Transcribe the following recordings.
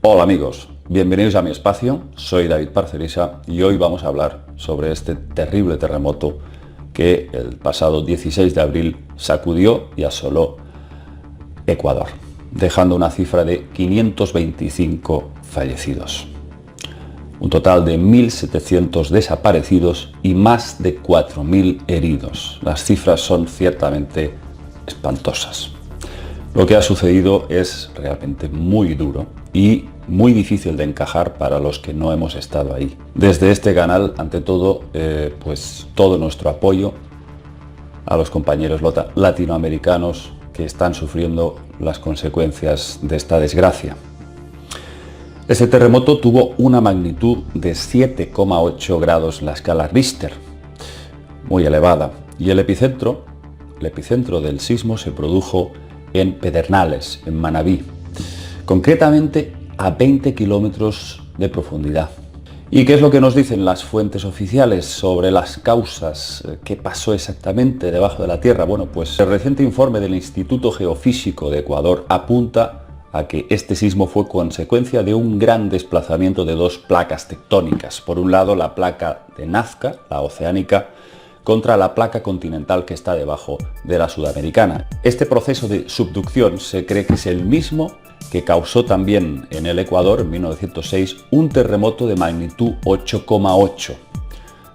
Hola amigos, bienvenidos a mi espacio, soy David Parcerisa y hoy vamos a hablar sobre este terrible terremoto que el pasado 16 de abril sacudió y asoló Ecuador, dejando una cifra de 525 fallecidos. Un total de 1.700 desaparecidos y más de 4.000 heridos. Las cifras son ciertamente espantosas. Lo que ha sucedido es realmente muy duro y muy difícil de encajar para los que no hemos estado ahí. Desde este canal, ante todo, pues todo nuestro apoyo a los compañeros latinoamericanos que están sufriendo las consecuencias de esta desgracia. Este terremoto tuvo una magnitud de 7,8 grados en la escala Richter, muy elevada, y el epicentro del sismo se produjo en Pedernales, en Manabí, concretamente a 20 kilómetros de profundidad. ¿Y qué es lo que nos dicen las fuentes oficiales sobre las causas? ¿Qué pasó exactamente debajo de la Tierra? Bueno, pues el reciente informe del Instituto Geofísico de Ecuador apunta a que este sismo fue consecuencia de un gran desplazamiento de dos placas tectónicas. Por un lado, la placa de Nazca, la oceánica, contra la placa continental que está debajo de la sudamericana. Este proceso de subducción se cree que es el mismo que causó también en el Ecuador, en 1906, un terremoto de magnitud 8,8.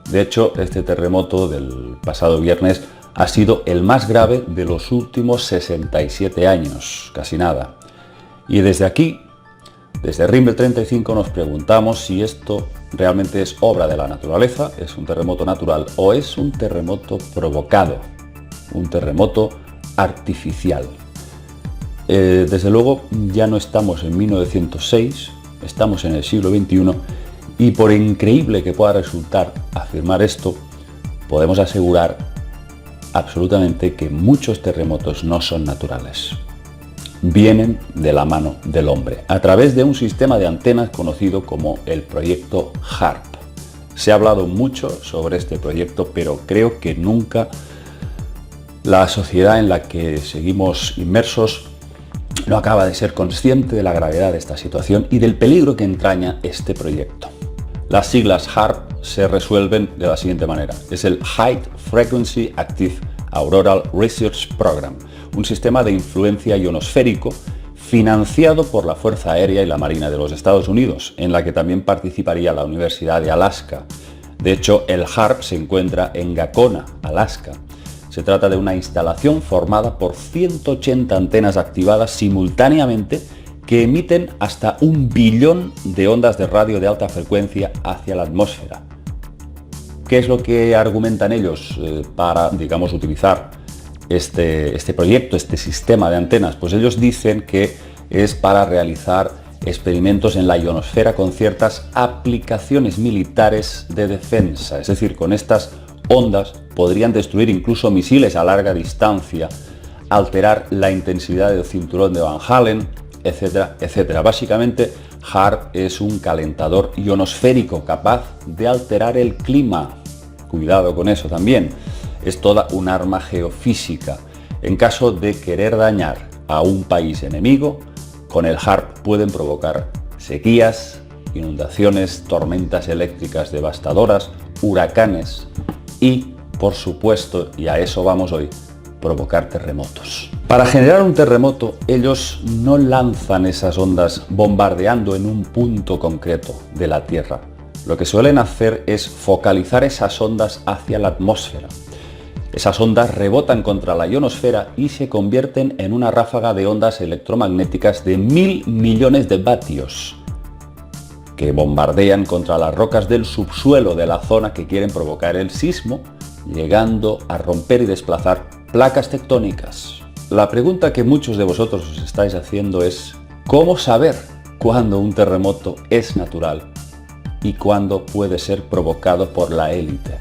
De hecho, este terremoto del pasado viernes ha sido el más grave de los últimos 67 años, casi nada. Y desde aquí, desde Rimbel 35, nos preguntamos si esto realmente es obra de la naturaleza, es un terremoto natural o es un terremoto provocado, un terremoto artificial. Desde luego ya no estamos en 1906, estamos en el siglo XXI y por increíble que pueda resultar afirmar esto, podemos asegurar absolutamente que muchos terremotos no son naturales. Vienen de la mano del hombre, a través de un sistema de antenas conocido como el proyecto HAARP. Se ha hablado mucho sobre este proyecto, pero creo que nunca la sociedad en la que seguimos inmersos no acaba de ser consciente de la gravedad de esta situación y del peligro que entraña este proyecto. Las siglas HAARP se resuelven de la siguiente manera. Es el High Frequency Active Auroral Research Program, un sistema de influencia ionosférico financiado por la Fuerza Aérea y la Marina de los Estados Unidos, en la que también participaría la Universidad de Alaska. De hecho, el HAARP se encuentra en Gacona, Alaska. Se trata de una instalación formada por 180 antenas activadas simultáneamente que emiten hasta 1 billón de ondas de radio de alta frecuencia hacia la atmósfera. ¿Qué es lo que argumentan ellos para, digamos, utilizar este proyecto, este sistema de antenas? Pues ellos dicen que es para realizar experimentos en la ionosfera con ciertas aplicaciones militares de defensa. Es decir, con estas ondas podrían destruir incluso misiles a larga distancia, alterar la intensidad del cinturón de Van Allen, etcétera, etcétera. Básicamente, HAARP es un calentador ionosférico capaz de alterar el clima. Cuidado con eso también. Es toda un arma geofísica. En caso de querer dañar a un país enemigo, con el HAARP pueden provocar sequías, inundaciones, tormentas eléctricas devastadoras, huracanes y, por supuesto, y a eso vamos hoy, provocar terremotos. Para generar un terremoto, ellos no lanzan esas ondas bombardeando en un punto concreto de la Tierra. Lo que suelen hacer es focalizar esas ondas hacia la atmósfera. Esas ondas rebotan contra la ionosfera y se convierten en una ráfaga de ondas electromagnéticas de 1.000 millones de vatios que bombardean contra las rocas del subsuelo de la zona que quieren provocar el sismo, llegando a romper y desplazar placas tectónicas. La pregunta que muchos de vosotros os estáis haciendo es ¿cómo saber cuándo un terremoto es natural y cuándo puede ser provocado por la élite?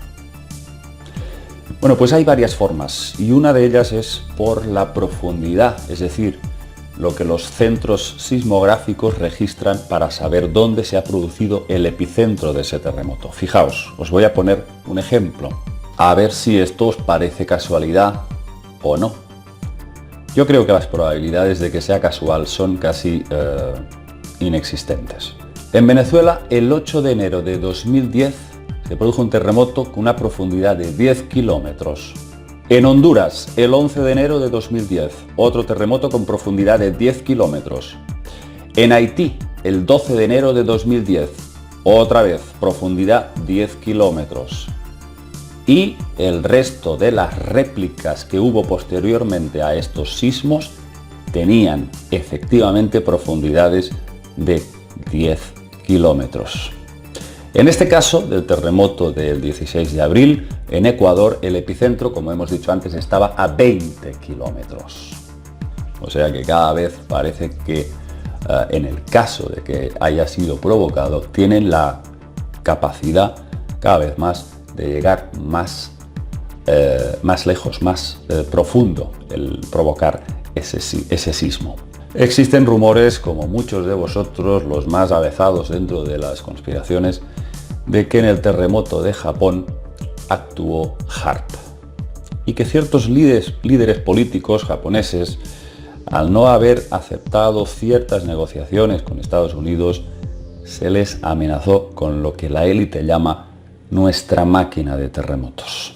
Bueno, pues hay varias formas y una de ellas es por la profundidad, es decir, lo que los centros sismográficos registran para saber dónde se ha producido el epicentro de ese terremoto. Fijaos, os voy a poner un ejemplo, a ver si esto os parece casualidad o no. Yo creo que las probabilidades de que sea casual son casi inexistentes. En Venezuela, el 8 de enero de 2010, se produjo un terremoto con una profundidad de 10 kilómetros. En Honduras, el 11 de enero de 2010, otro terremoto con profundidad de 10 kilómetros. En Haití, el 12 de enero de 2010, otra vez, profundidad 10 kilómetros. Y el resto de las réplicas que hubo posteriormente a estos sismos tenían efectivamente profundidades de 10 kilómetros. En este caso, del terremoto del 16 de abril, en Ecuador, el epicentro, como hemos dicho antes, estaba a 20 kilómetros. O sea que cada vez parece que, en el caso de que haya sido provocado, tienen la capacidad cada vez más de llegar más lejos, más profundo, el provocar ese sismo. Existen rumores, como muchos de vosotros, los más avezados dentro de las conspiraciones, de que en el terremoto de Japón actuó HAARP y que ciertos líderes políticos japoneses, al no haber aceptado ciertas negociaciones con Estados Unidos, se les amenazó con lo que la élite llama nuestra máquina de terremotos.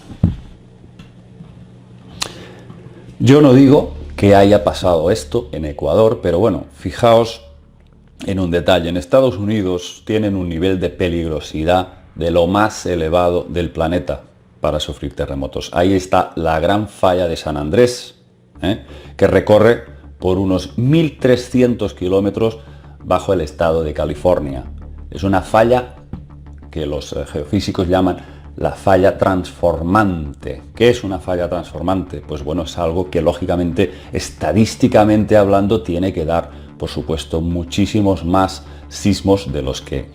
Yo no digo que haya pasado esto en Ecuador, pero bueno, fijaos en un detalle. En Estados Unidos tienen un nivel de peligrosidad de lo más elevado del planeta para sufrir terremotos. Ahí está la gran falla de San Andrés, que recorre por unos 1.300 kilómetros bajo el estado de California. Es una falla que los geofísicos llaman la falla transformante. ¿Qué es una falla transformante? Pues bueno, es algo que lógicamente, estadísticamente hablando, tiene que dar, por supuesto, muchísimos más sismos de los que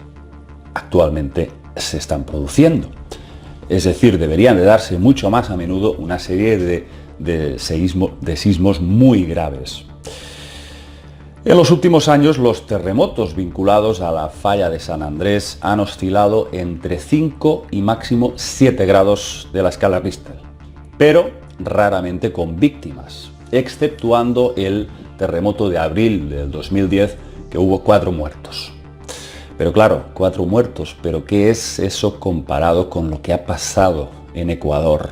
actualmente se están produciendo. Es decir, deberían de darse mucho más a menudo una serie de sismos muy graves. En los últimos años, los terremotos vinculados a la falla de San Andrés han oscilado entre 5 y máximo 7 grados de la escala Richter, pero raramente con víctimas, exceptuando el terremoto de abril del 2010, que hubo 4 muertos. Pero claro, 4 muertos, pero ¿qué es eso comparado con lo que ha pasado en Ecuador?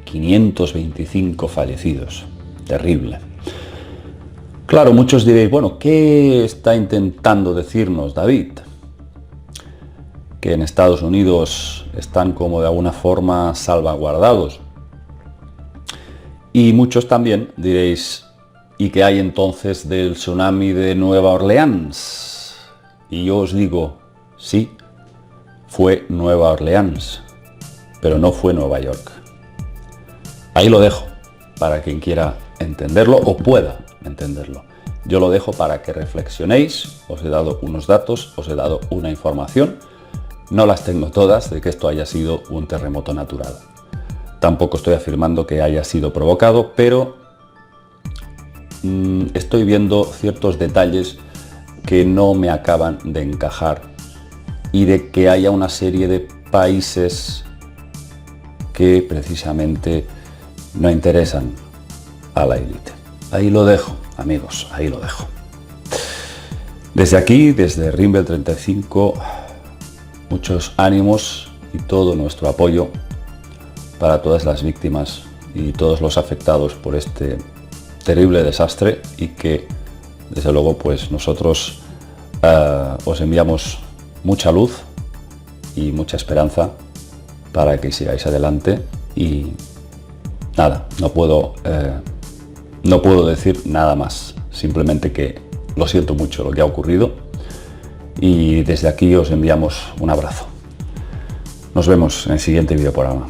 525 fallecidos. Terrible. Claro, muchos diréis, bueno, ¿qué está intentando decirnos David? Que en Estados Unidos están como de alguna forma salvaguardados. Y muchos también diréis, ¿y qué hay entonces del tsunami de Nueva Orleans? Y yo os digo, sí, fue Nueva Orleans, pero no fue Nueva York. Ahí lo dejo, para quien quiera entenderlo o pueda entenderlo. Yo lo dejo para que reflexionéis. Os he dado unos datos, os he dado una información. No las tengo todas de que esto haya sido un terremoto natural. Tampoco estoy afirmando que haya sido provocado, pero estoy viendo ciertos detalles que no me acaban de encajar y de que haya una serie de países que precisamente no interesan a la élite. Ahí lo dejo, amigos, ahí lo dejo. Desde aquí, desde Rimbel 35, muchos ánimos y todo nuestro apoyo para todas las víctimas y todos los afectados por este terrible desastre, y que desde luego pues nosotros os enviamos mucha luz y mucha esperanza para que sigáis adelante. Y nada, no puedo decir nada más, simplemente que lo siento mucho lo que ha ocurrido, y desde aquí os enviamos un abrazo. Nos vemos en el siguiente videoprograma.